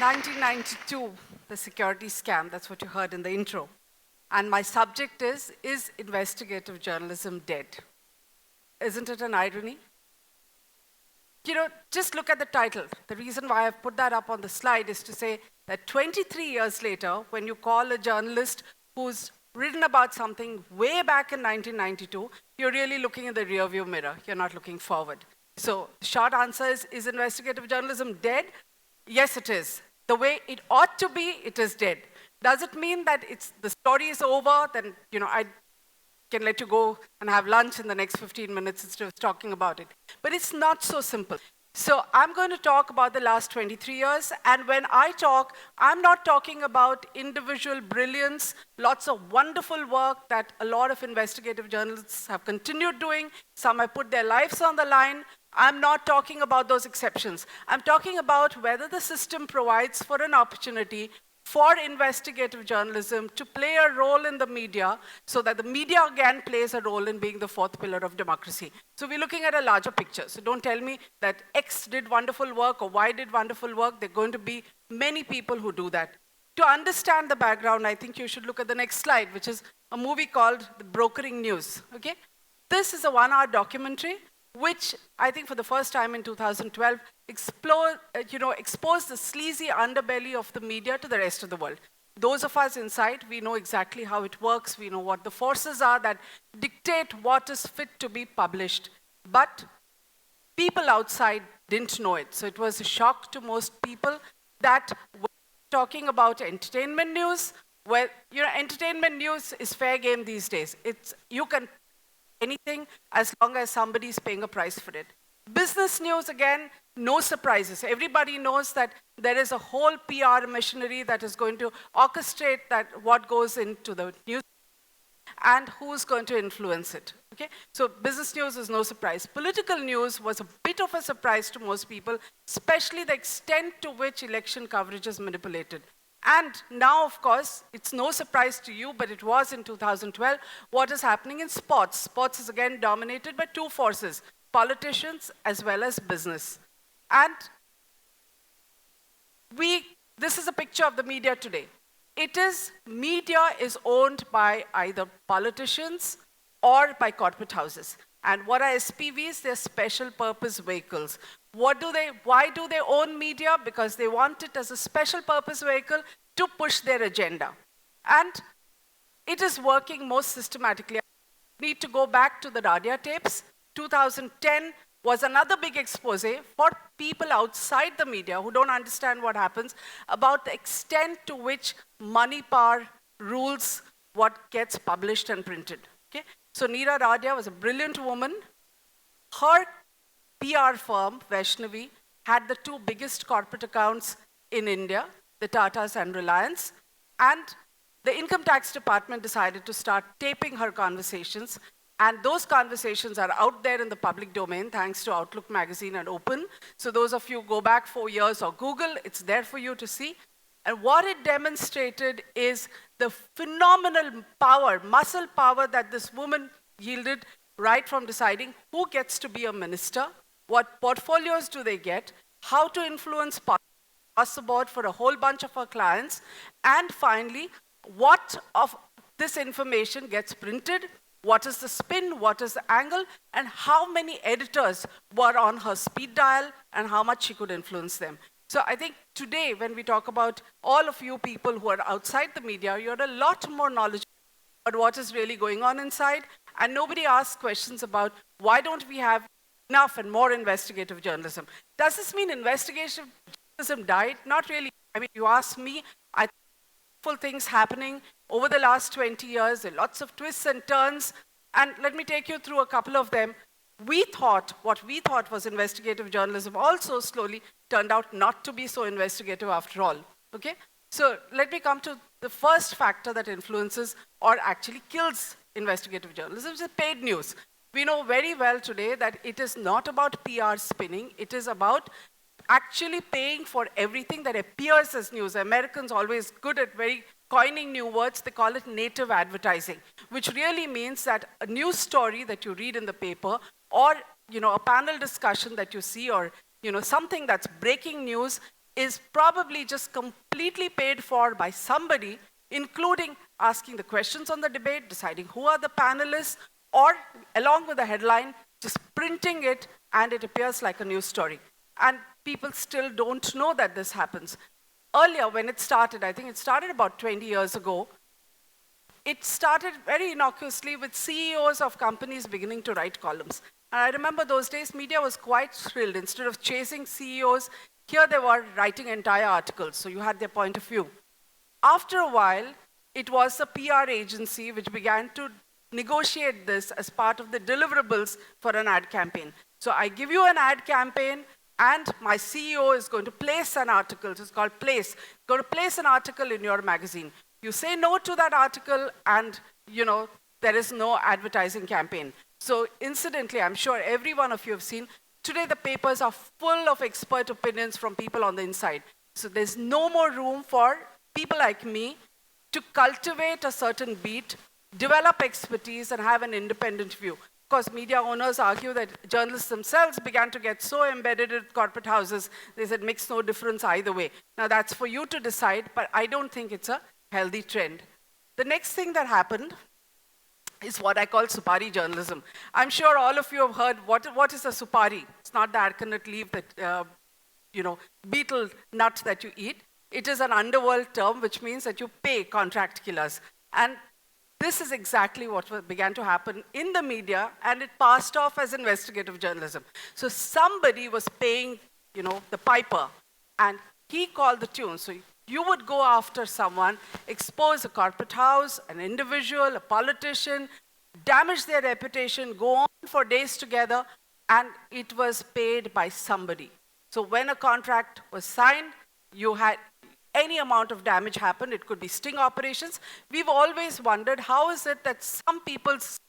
1992, the Securities scam, that's what you heard in the intro. And my subject is investigative journalism dead? Isn't it an irony? You know, just look at the title. The reason why I've put that up on the slide is to say that 23 years later, when you call a journalist who's written about something way back in 1992, you're really looking in the rearview mirror. You're not looking forward. So the short answer is investigative journalism dead? Yes, it is. The way it ought to be, it is dead. Does it mean that the story is over? Then, you know, I can let you go and have lunch in the next 15 minutes instead of talking about it. But it's not so simple. So I'm going to talk about the last 23 years. And when I talk, I'm not talking about individual brilliance, lots of wonderful work that a lot of investigative journalists have continued doing. Some have put their lives on the line. I'm not talking about those exceptions. I'm talking about whether the system provides for an opportunity for investigative journalism to play a role in the media so that the media again plays a role in being the fourth pillar of democracy. So we're looking at a larger picture. So don't tell me that X did wonderful work or Y did wonderful work. There are going to be many people who do that. To understand the background, I think you should look at the next slide, which is a movie called The Brokering News. Okay? This is a 1-hour documentary which I think for the first time in 2012 exposed the sleazy underbelly of the media to the rest of the world. Those of us inside, we know exactly how it works. We know what the forces are that dictate what is fit to be published. But people outside didn't know it. So it was a shock to most people that we're talking about entertainment news, where entertainment news is fair game these days. You can anything as long as somebody's paying a price for it. Business news, again, no surprises. Everybody knows that there is a whole PR machinery that is going to orchestrate what goes into the news and who's going to influence it. Okay? So business news is no surprise. Political news was a bit of a surprise to most people, especially the extent to which election coverage is manipulated. And now, of course, it's no surprise to you, but it was in 2012, what is happening in sports. Sports is again dominated by two forces, politicians as well as business. And this is a picture of the media today. Media is owned by either politicians or by corporate houses. And what are SPVs? They're special purpose vehicles. Why do they own media? Because they want it as a special purpose vehicle to push their agenda. And it is working most systematically. I need to go back to the Radia tapes. 2010 was another big expose for people outside the media who don't understand what happens about the extent to which money power rules what gets published and printed. Okay? So Neera Radia was a brilliant woman. Her PR firm, Vaishnavi, had the two biggest corporate accounts in India, the Tatas and Reliance. And the income tax department decided to start taping her conversations. And those conversations are out there in the public domain, thanks to Outlook magazine and Open. So those of you who go back 4 years or Google, it's there for you to see. And what it demonstrated is the phenomenal power, muscle power that this woman yielded right from deciding who gets to be a minister, what portfolios do they get, how to influence across the board for a whole bunch of our clients, and finally, what of this information gets printed, what is the spin, what is the angle, and how many editors were on her speed dial, and how much she could influence them. So I think today, when we talk about all of you people who are outside the media, you're a lot more knowledgeable about what is really going on inside, and nobody asks questions about why don't we have enough and more investigative journalism. Does this mean investigative journalism died? Not really. I mean, you ask me, I think full things happening over the last 20 years, there are lots of twists and turns, and let me take you through a couple of them. What we thought was investigative journalism also slowly turned out not to be so investigative after all, okay? So let me come to the first factor that influences or actually kills investigative journalism, which is paid news. We know very well today that it is not about PR spinning, it is about actually paying for everything that appears as news. Americans always good at coining new words, they call it native advertising, which really means that a news story that you read in the paper or a panel discussion that you see or something that's breaking news is probably just completely paid for by somebody, including asking the questions on the debate, deciding who are the panelists, or along with the headline, just printing it, and it appears like a news story. And people still don't know that this happens. Earlier, when it started, I think it started about 20 years ago, it started very innocuously with CEOs of companies beginning to write columns. And I remember those days, media was quite thrilled. Instead of chasing CEOs, here they were writing entire articles, so you had their point of view. After a while, it was a PR agency which began to negotiate this as part of the deliverables for an ad campaign. So I give you an ad campaign, and my CEO is going to place an article. It's called place. Going to place an article in your magazine. You say no to that article, and there is no advertising campaign. So incidentally, I'm sure every one of you have seen, today the papers are full of expert opinions from people on the inside. So there's no more room for people like me to cultivate a certain beat, develop expertise, and have an independent view. Of course, media owners argue that journalists themselves began to get so embedded in corporate houses, they said, makes no difference either way. Now, that's for you to decide, but I don't think it's a healthy trend. The next thing that happened is what I call supari journalism. I'm sure all of you have heard, what is a supari? It's not the arcanut leaf that, beetle nut that you eat. It is an underworld term, which means that you pay contract killers. And this is exactly what began to happen in the media, and it passed off as investigative journalism. So somebody was paying, the piper, and he called the tune. So you would go after someone, expose a corporate house, an individual, a politician, damage their reputation, go on for days together, and it was paid by somebody. So when a contract was signed, you had any amount of damage happen. It could be sting operations. We've always wondered, how is it that some people's,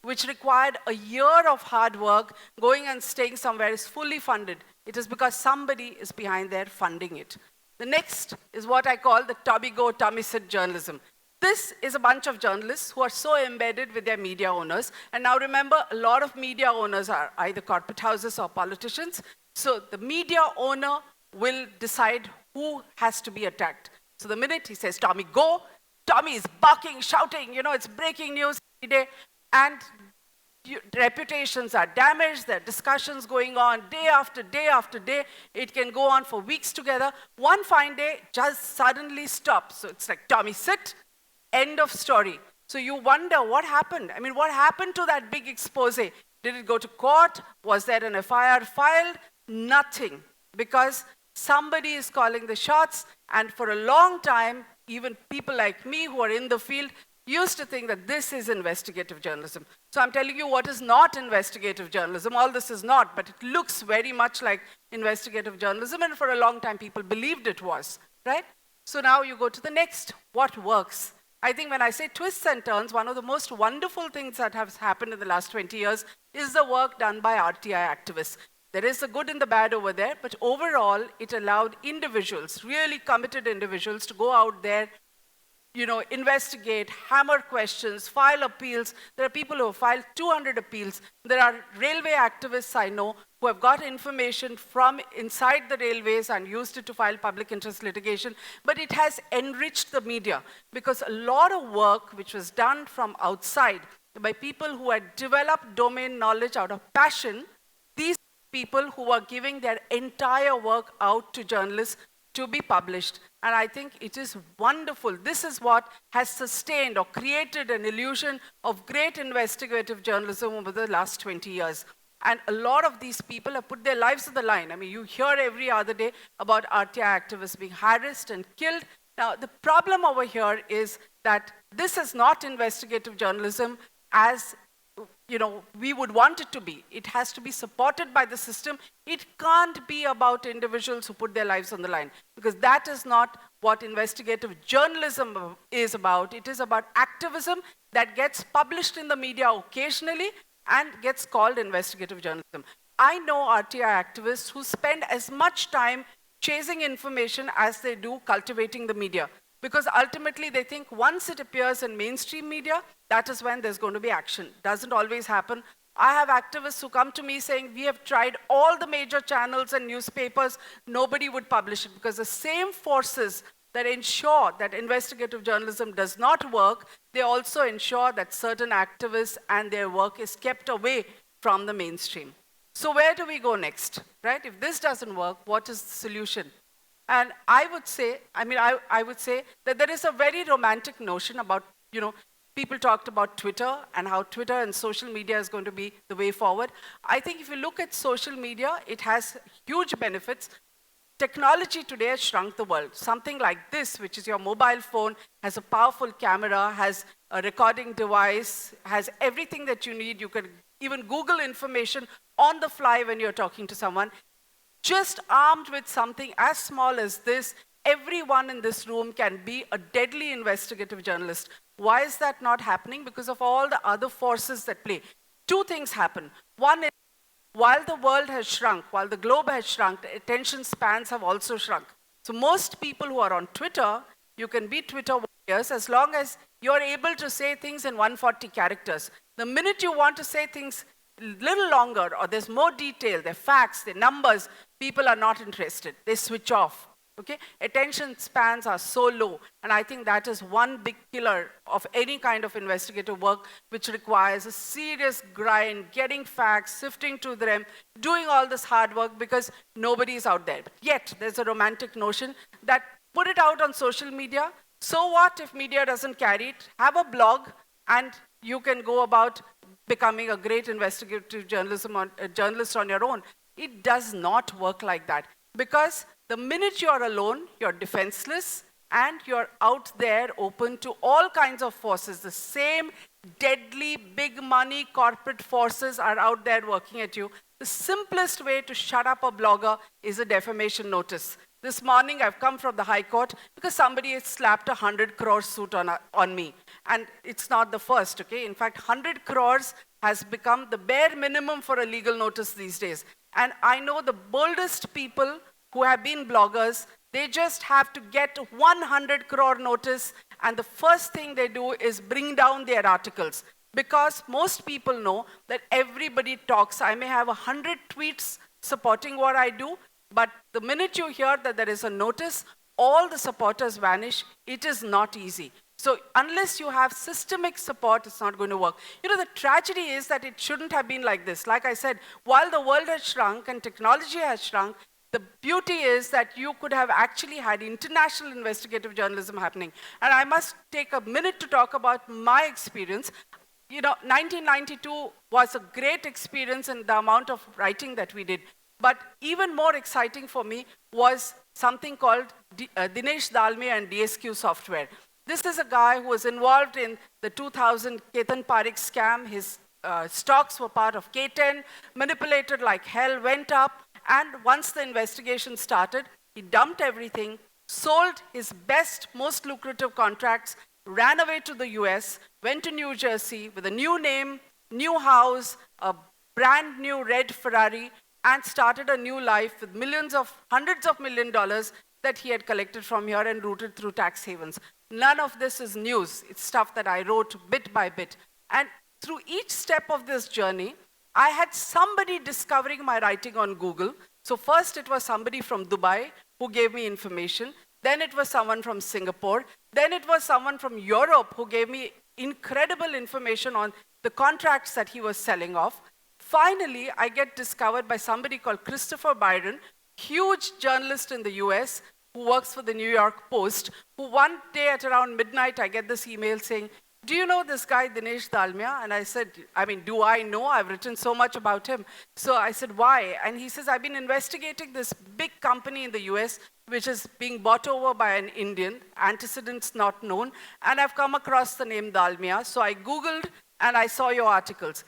which required a year of hard work, going and staying somewhere, is fully funded? It is because somebody is behind there funding it. The next is what I call the Toby Go Thomas Ed journalism. This is a bunch of journalists who are so embedded with their media owners. And now remember, a lot of media owners are either corporate houses or politicians. So the media owner will decide who has to be attacked. So the minute he says, Tommy, go, Tommy is barking, shouting, it's breaking news every day. And reputations are damaged, there are discussions going on day after day after day. It can go on for weeks together. One fine day, just suddenly stops. So it's like, Tommy, sit, end of story. So you wonder, what happened? I mean, what happened to that big expose? Did it go to court? Was there an FIR filed? Nothing, because somebody is calling the shots, and for a long time, even people like me who are in the field used to think that this is investigative journalism. So I'm telling you what is not investigative journalism. All this is not, but it looks very much like investigative journalism, and for a long time people believed it was, right? So now you go to the next, what works? I think when I say twists and turns, one of the most wonderful things that has happened in the last 20 years is the work done by RTI activists. There is the good and the bad over there, but overall, it allowed individuals, really committed individuals, to go out there, investigate, hammer questions, file appeals. There are people who have filed 200 appeals. There are railway activists I know who have got information from inside the railways and used it to file public interest litigation. But it has enriched the media, because a lot of work which was done from outside by people who had developed domain knowledge out of passion, these people who are giving their entire work out to journalists to be published. And I think it is wonderful. This is what has sustained or created an illusion of great investigative journalism over the last 20 years. And a lot of these people have put their lives on the line. I mean, you hear every other day about RTI activists being harassed and killed. Now, the problem over here is that this is not investigative journalism as we would want it to be. It has to be supported by the system. It can't be about individuals who put their lives on the line, because that is not what investigative journalism is about. It is about activism that gets published in the media occasionally and gets called investigative journalism. I know RTI activists who spend as much time chasing information as they do cultivating the media, because ultimately they think once it appears in mainstream media, that is when there's going to be action. Doesn't always happen. I have activists who come to me saying, we have tried all the major channels and newspapers, nobody would publish it, because the same forces that ensure that investigative journalism does not work, they also ensure that certain activists and their work is kept away from the mainstream. So where do we go next, right? If this doesn't work, what is the solution? And I would say, I would say that there is a very romantic notion about, people talked about Twitter and how Twitter and social media is going to be the way forward. I think if you look at social media, it has huge benefits. Technology today has shrunk the world. Something like this, which is your mobile phone, has a powerful camera, has a recording device, has everything that you need. You can even Google information on the fly when you're talking to someone. Just armed with something as small as this, everyone in this room can be a deadly investigative journalist. Why is that not happening? Because of all the other forces that play. Two things happen. One is, while the world has shrunk, while the globe has shrunk, the attention spans have also shrunk. So most people who are on Twitter, you can be Twitter warriors as long as you're able to say things in 140 characters. The minute you want to say things a little longer, or there's more detail, their facts, their numbers, people are not interested. They switch off. Okay? Attention spans are so low, and I think that is one big killer of any kind of investigative work, which requires a serious grind, getting facts, sifting through them, doing all this hard work because nobody is out there. Yet, there's a romantic notion that put it out on social media. So what if media doesn't carry it? Have a blog, and you can go about becoming a great investigative journalist on your own. It does not work like that, because the minute you're alone, you're defenseless, and you're out there open to all kinds of forces. The same deadly, big money corporate forces are out there working at you. The simplest way to shut up a blogger is a defamation notice. This morning, I've come from the High Court because somebody has slapped a 100 crore suit on me. And it's not the first, okay? In fact, 100 crores has become the bare minimum for a legal notice these days. And I know the boldest people who have been bloggers, they just have to get 100 crore notice, and the first thing they do is bring down their articles. Because most people know that everybody talks. I may have 100 tweets supporting what I do, but the minute you hear that there is a notice, all the supporters vanish. It is not easy. So unless you have systemic support, it's not going to work. The tragedy is that it shouldn't have been like this. Like I said, while the world has shrunk and technology has shrunk, the beauty is that you could have actually had international investigative journalism happening. And I must take a minute to talk about my experience. 1992 was a great experience in the amount of writing that we did. But even more exciting for me was something called Dinesh Dalmia and DSQ Software. This is a guy who was involved in the 2000 Ketan Parekh scam. His stocks were part of K10, manipulated like hell, went up, and once the investigation started, he dumped everything, sold his best, most lucrative contracts, ran away to the US, went to New Jersey with a new name, new house, a brand new red Ferrari, and started a new life with hundreds of million dollars that he had collected from here and routed through tax havens. None of this is news. It's stuff that I wrote bit by bit. And through each step of this journey, I had somebody discovering my writing on Google. So first it was somebody from Dubai who gave me information. Then it was someone from Singapore. Then it was someone from Europe who gave me incredible information on the contracts that he was selling off. Finally, I get discovered by somebody called Christopher Byron, huge journalist in the US who works for the New York Post, who one day at around midnight, I get this email saying, "Do you know this guy, Dinesh Dalmia?" And I said, do I know? I've written so much about him. So I said, why? And he says, I've been investigating this big company in the US, which is being bought over by an Indian, antecedents not known, and I've come across the name Dalmia. So I Googled, and I saw your articles.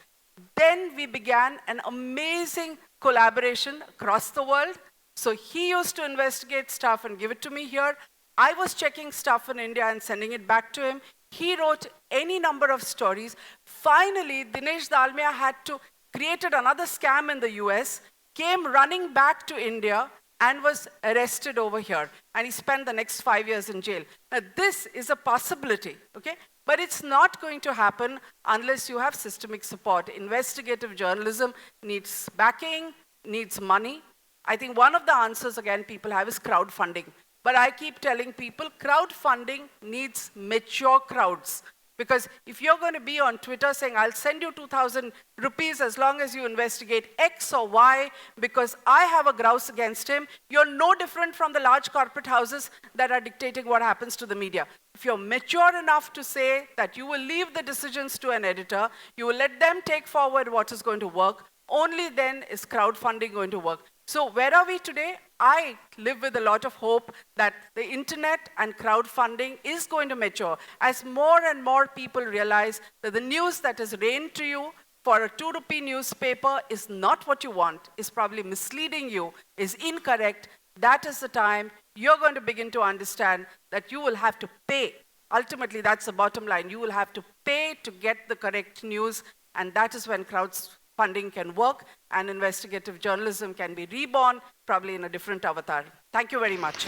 Then we began an amazing collaboration across the world. So he used to investigate stuff and give it to me here. I was checking stuff in India and sending it back to him. He wrote any number of stories. Finally, Dinesh Dalmia had to created another scam in the US, came running back to India, and was arrested over here. And he spent the next 5 years in jail. Now, this is a possibility, okay? But it's not going to happen unless you have systemic support. Investigative journalism needs backing, needs money. I think one of the answers, again, people have is crowdfunding. But I keep telling people, crowdfunding needs mature crowds. Because if you're going to be on Twitter saying, I'll send you 2,000 rupees as long as you investigate X or Y, because I have a grouse against him, you're no different from the large corporate houses that are dictating what happens to the media. If you're mature enough to say that you will leave the decisions to an editor, you will let them take forward what is going to work, only then is crowdfunding going to work. So where are we today? I live with a lot of hope that the internet and crowdfunding is going to mature as more and more people realize that the news that is rained to you for a 2 rupee newspaper is not what you want, is probably misleading you, is incorrect. That is the time you're going to begin to understand that you will have to pay. Ultimately, that's the bottom line. You will have to pay to get the correct news, and that is when crowdfunding can work and investigative journalism can be reborn, probably in a different avatar. Thank you very much.